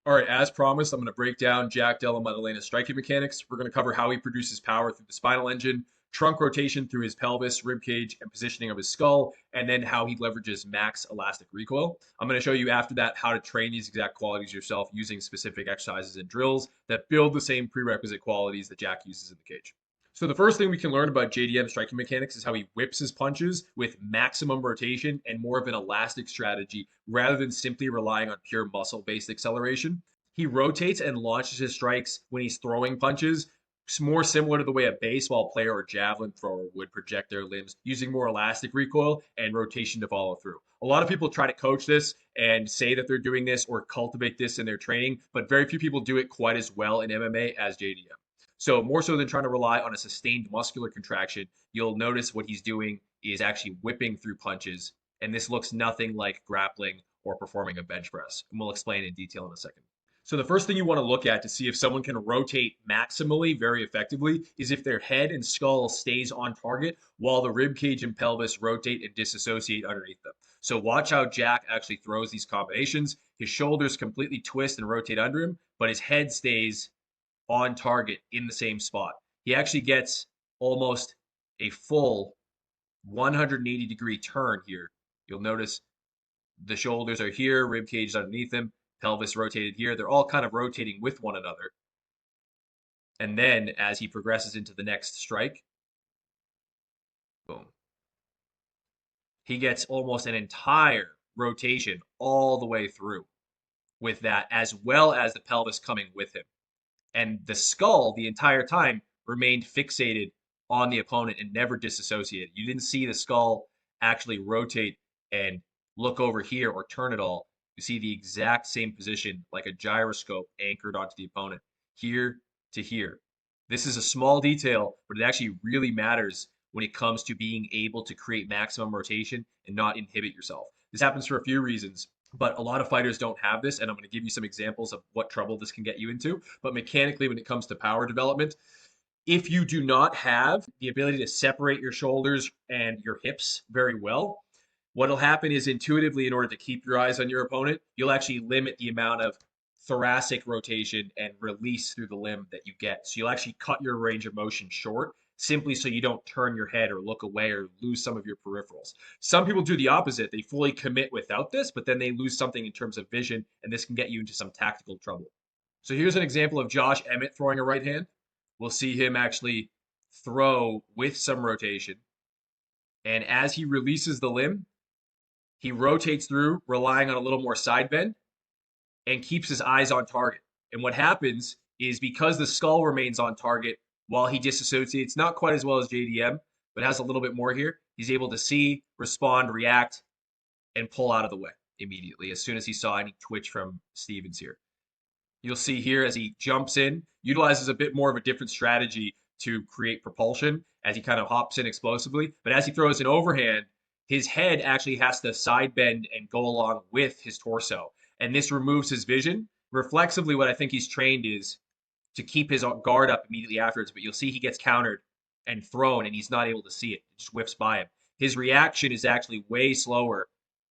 All right, as promised, I'm going to break down Jack Della Maddalena's striking mechanics. We're going to cover how he produces power through the spinal engine, trunk rotation through his pelvis, rib cage, and positioning of his skull, and then how he leverages max elastic recoil. I'm going to show you after that how to train these exact qualities yourself using specific exercises and drills that build the same prerequisite qualities that Jack uses in the cage. So the first thing we can learn about JDM striking mechanics is how he whips his punches with maximum rotation and more of an elastic strategy rather than simply relying on pure muscle-based acceleration. He rotates and launches his strikes when he's throwing punches, more similar to the way a baseball player or javelin thrower would project their limbs, using more elastic recoil and rotation to follow through. A lot of people try to coach this and say that they're doing this or cultivate this in their training, but very few people do it quite as well in MMA as JDM. So more so than trying to rely on a sustained muscular contraction, you'll notice what he's doing is actually whipping through punches. And this looks nothing like grappling or performing a bench press. And we'll explain in detail in a second. So the first thing you want to look at to see if someone can rotate maximally very effectively is if their head and skull stays on target while the rib cage and pelvis rotate and disassociate underneath them. So watch how Jack actually throws these combinations. His shoulders completely twist and rotate under him, but his head stays on target in the same spot. He actually gets almost a full 180-degree turn here. You'll notice the shoulders are here, rib cage is underneath him, pelvis rotated here. They're all kind of rotating with one another. And then as he progresses into the next strike, boom, he gets almost an entire rotation all the way through with that, as well as the pelvis coming with him. And the skull the entire time remained fixated on the opponent and never disassociated. You didn't see the skull actually rotate and look over here or turn at all. You see the exact same position, like a gyroscope anchored onto the opponent, here to here. This is a small detail, but it actually really matters when it comes to being able to create maximum rotation and not inhibit yourself. This happens for a few reasons, but a lot of fighters don't have this, and I'm going to give you some examples of what trouble this can get you into. But mechanically, when it comes to power development, if you do not have the ability to separate your shoulders and your hips very well, what'll happen is intuitively, in order to keep your eyes on your opponent, you'll actually limit the amount of thoracic rotation and release through the limb that you get. So you'll actually cut your range of motion short simply so you don't turn your head or look away or lose some of your peripherals. Some people do the opposite. They fully commit without this, but then they lose something in terms of vision, and this can get you into some tactical trouble. So here's an example of Josh Emmett throwing a right hand. We'll see him actually throw with some rotation. And as he releases the limb, he rotates through, relying on a little more side bend, and keeps his eyes on target. And what happens is because the skull remains on target while he disassociates, not quite as well as JDM, but has a little bit more here, he's able to see, respond, react, and pull out of the way immediately as soon as he saw any twitch from Stevens here. You'll see here as he jumps in, utilizes a bit more of a different strategy to create propulsion as he kind of hops in explosively. But as he throws an overhand, his head actually has to side bend and go along with his torso. And this removes his vision. Reflexively, what I think he's trained is to keep his guard up immediately afterwards. But you'll see he gets countered and thrown, and he's not able to see it. It just whiffs by him. His reaction is actually way slower,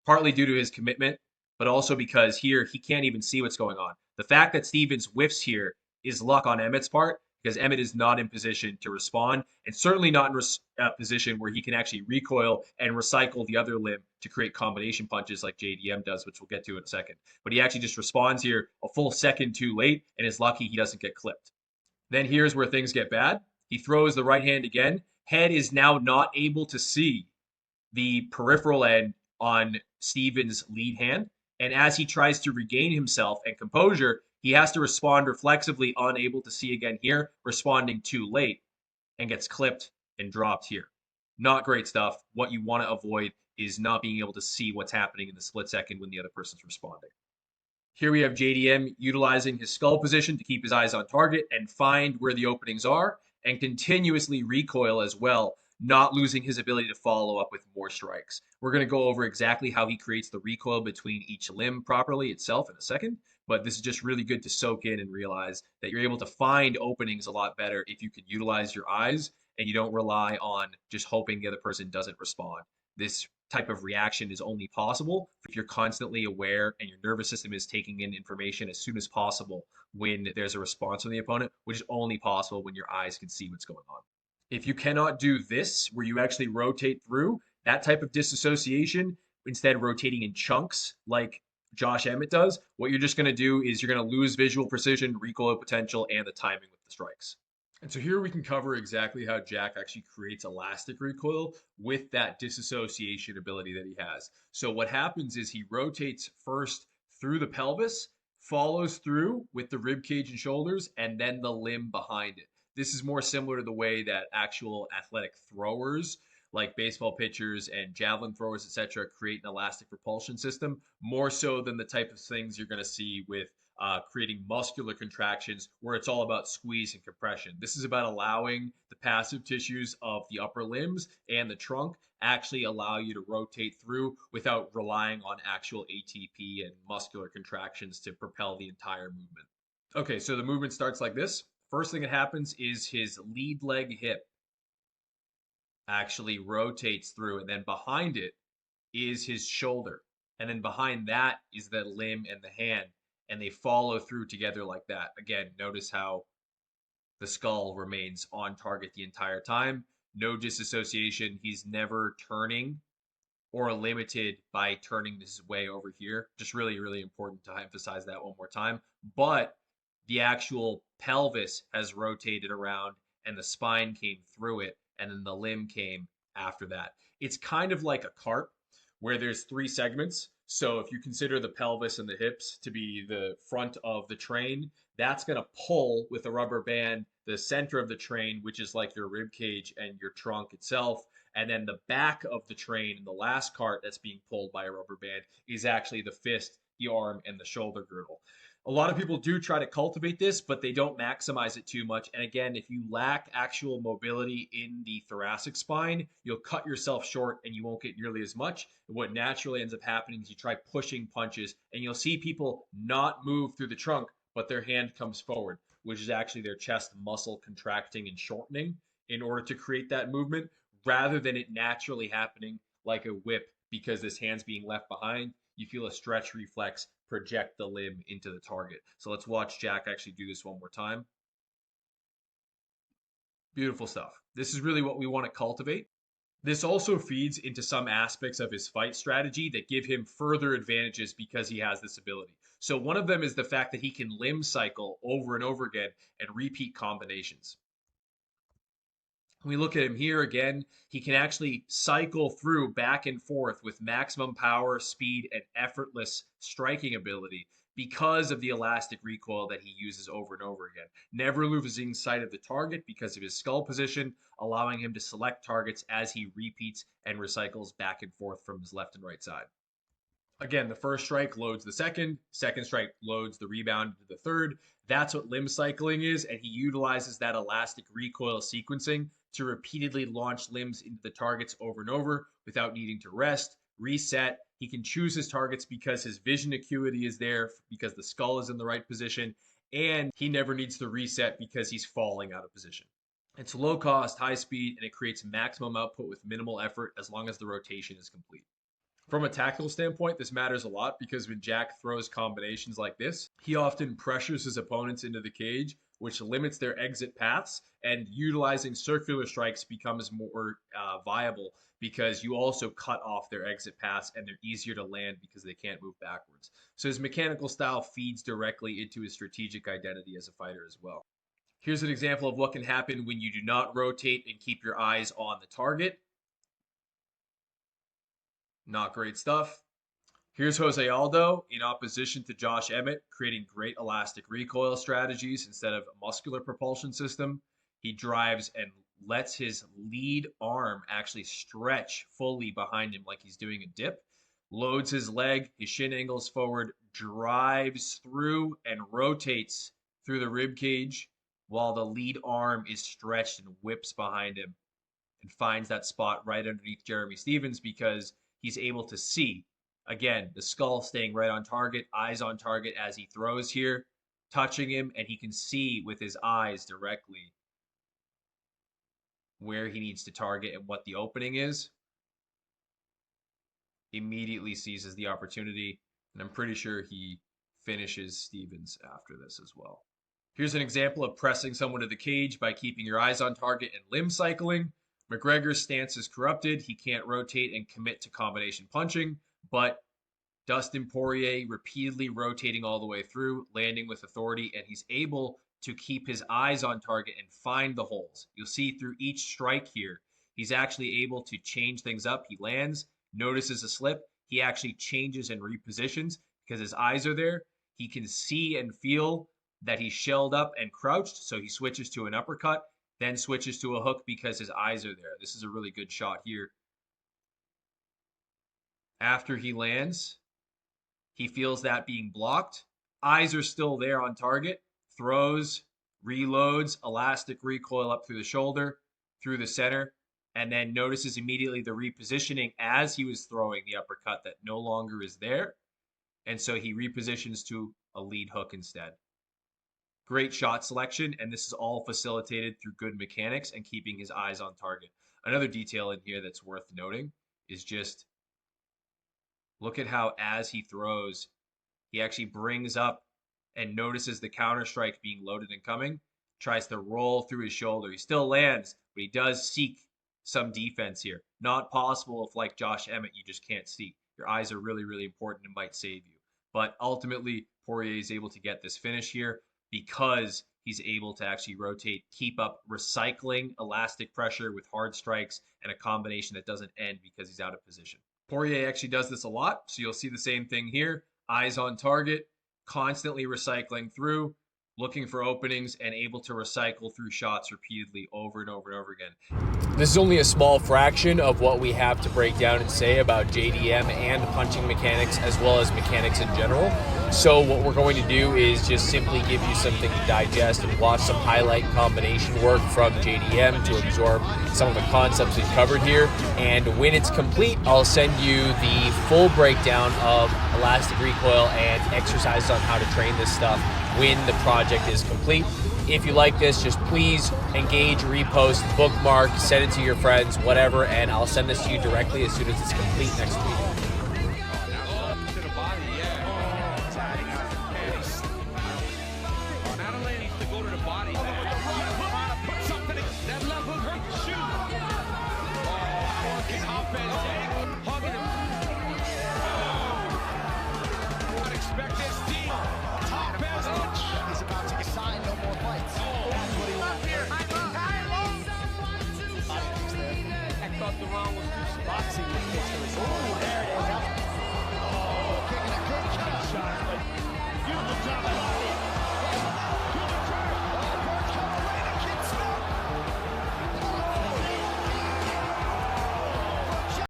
partly due to his commitment, but also because here he can't even see what's going on. The fact that Stevens whiffs here is luck on Emmett's part, because Emmett is not in position to respond, and certainly not in a position where he can actually recoil and recycle the other limb to create combination punches like JDM does, which we'll get to in a second. But he actually just responds here a full second too late and is lucky he doesn't get clipped. Then here's where things get bad. He throws the right hand again. Head is now not able to see the peripheral end on Stevens' lead hand. And as he tries to regain himself and composure, he has to respond reflexively, unable to see again here, responding too late, and gets clipped and dropped here. Not great stuff. What you want to avoid is not being able to see what's happening in the split second when the other person's responding. Here we have JDM utilizing his skull position to keep his eyes on target and find where the openings are, and continuously recoil as well, not losing his ability to follow up with more strikes. We're going to go over exactly how he creates the recoil between each limb properly itself in a second, but this is just really good to soak in and realize that you're able to find openings a lot better if you can utilize your eyes and you don't rely on just hoping the other person doesn't respond. This type of reaction is only possible if you're constantly aware and your nervous system is taking in information as soon as possible when there's a response from the opponent, which is only possible when your eyes can see what's going on. If you cannot do this, where you actually rotate through, that type of disassociation, instead rotating in chunks like Josh Emmett does, what you're just going to do is you're going to lose visual precision, recoil potential, and the timing with the strikes. And so here we can cover exactly how Jack actually creates elastic recoil with that disassociation ability that he has. So what happens is he rotates first through the pelvis, follows through with the rib cage and shoulders, and then the limb behind it. This is more similar to the way that actual athletic throwers like baseball pitchers and javelin throwers, etc., create an elastic propulsion system, more so than the type of things you're going to see with creating muscular contractions where it's all about squeeze and compression. This is about allowing the passive tissues of the upper limbs and the trunk actually allow you to rotate through without relying on actual ATP and muscular contractions to propel the entire movement. Okay, so the movement starts like this. First thing that happens is his lead leg hip actually rotates through, and then behind it is his shoulder. And then behind that is the limb and the hand, and they follow through together like that. Again, notice how the skull remains on target the entire time. No disassociation. He's never turning or limited by turning this way over here. Just really, really important to emphasize that one more time. But the actual pelvis has rotated around and the spine came through it, and then the limb came after that. It's kind of like a cart where there's three segments. So if you consider the pelvis and the hips to be the front of the train, that's going to pull with a rubber band the center of the train, which is like your rib cage and your trunk itself. And then the back of the train, the last cart that's being pulled by a rubber band, is actually the fist, the arm, and the shoulder girdle. A lot of people do try to cultivate this, but they don't maximize it too much. And again, if you lack actual mobility in the thoracic spine, you'll cut yourself short and you won't get nearly as much. And what naturally ends up happening is you try pushing punches and you'll see people not move through the trunk, but their hand comes forward, which is actually their chest muscle contracting and shortening in order to create that movement rather than it naturally happening like a whip because this hand's being left behind. You feel a stretch reflex project the limb into the target. So let's watch Jack actually do this one more time. Beautiful stuff. This is really what we want to cultivate. This also feeds into some aspects of his fight strategy that give him further advantages because he has this ability. So one of them is the fact that he can limb cycle over and over again and repeat combinations. When we look at him here again, he can actually cycle through back and forth with maximum power, speed, and effortless striking ability because of the elastic recoil that he uses over and over again. Never losing sight of the target because of his skull position, allowing him to select targets as he repeats and recycles back and forth from his left and right side. Again, the first strike loads the second strike loads the rebound to the third. That's what limb cycling is, and he utilizes that elastic recoil sequencing to repeatedly launch limbs into the targets over and over without needing to rest, reset. He can choose his targets because his vision acuity is there, because the skull is in the right position, and he never needs to reset because he's falling out of position. It's low cost, high speed, and it creates maximum output with minimal effort as long as the rotation is complete. From a tactical standpoint, this matters a lot because when Jack throws combinations like this, he often pressures his opponents into the cage, which limits their exit paths, and utilizing circular strikes becomes more viable because you also cut off their exit paths and they're easier to land because they can't move backwards. So his mechanical style feeds directly into his strategic identity as a fighter as well. Here's an example of what can happen when you do not rotate and keep your eyes on the target. Not great stuff. Here's Jose Aldo in opposition to Josh Emmett, creating great elastic recoil strategies instead of a muscular propulsion system. He drives and lets his lead arm actually stretch fully behind him like he's doing a dip, loads his leg, his shin angles forward, drives through and rotates through the rib cage while the lead arm is stretched and whips behind him and finds that spot right underneath Jeremy Stevens because he's able to see. Again, the skull staying right on target, eyes on target as he throws here, touching him, and he can see with his eyes directly where he needs to target and what the opening is. immediately seizes the opportunity, and I'm pretty sure he finishes Stevens after this as well. Here's an example of pressing someone to the cage by keeping your eyes on target and limb cycling. McGregor's stance is corrupted. He can't rotate and commit to combination punching, but Dustin Porier repeatedly rotating all the way through, landing with authority, and he's able to keep his eyes on target and find the holes. You'll see through each strike here, he's actually able to change things up. He lands, notices a slip, he actually changes and repositions because his eyes are there. He can see and feel that he's shelled up and crouched, so he switches to an uppercut, then switches to a hook because his eyes are there. This is a really good shot here. After he lands, he feels that being blocked. Eyes are still there on target. Throws, reloads, elastic recoil up through the shoulder, through the center, and then notices immediately the repositioning as he was throwing the uppercut that no longer is there. And so he repositions to a lead hook instead. Great shot selection, and this is all facilitated through good mechanics and keeping his eyes on target. Another detail in here that's worth noting is just look at how as he throws, he actually brings up and notices the counter strike being loaded and coming, tries to roll through his shoulder. He still lands, but he does seek some defense here. Not possible if, like Josh Emmett, you just can't see. Your eyes are really, really important and might save you. But ultimately, Porier is able to get this finish here because he's able to actually rotate, keep up recycling elastic pressure with hard strikes and a combination that doesn't end because he's out of position. Porier actually does this a lot, so you'll see the same thing here. Eyes on target, constantly recycling through, looking for openings, and able to recycle through shots repeatedly over and over and over again. This is only a small fraction of what we have to break down and say about JDM and punching mechanics as well as mechanics in general. So what we're going to do is just simply give you something to digest and watch some highlight combination work from JDM to absorb some of the concepts we've covered here. And when it's complete, I'll send you the full breakdown of elastic recoil and exercises on how to train this stuff when the project is complete. If you like this, just please engage, repost, bookmark, send it to your friends, whatever, and I'll send this to you directly as soon as it's complete next week. Maddalena needs to go to the body. Put something. That left hook, shoot. Oh, working offense.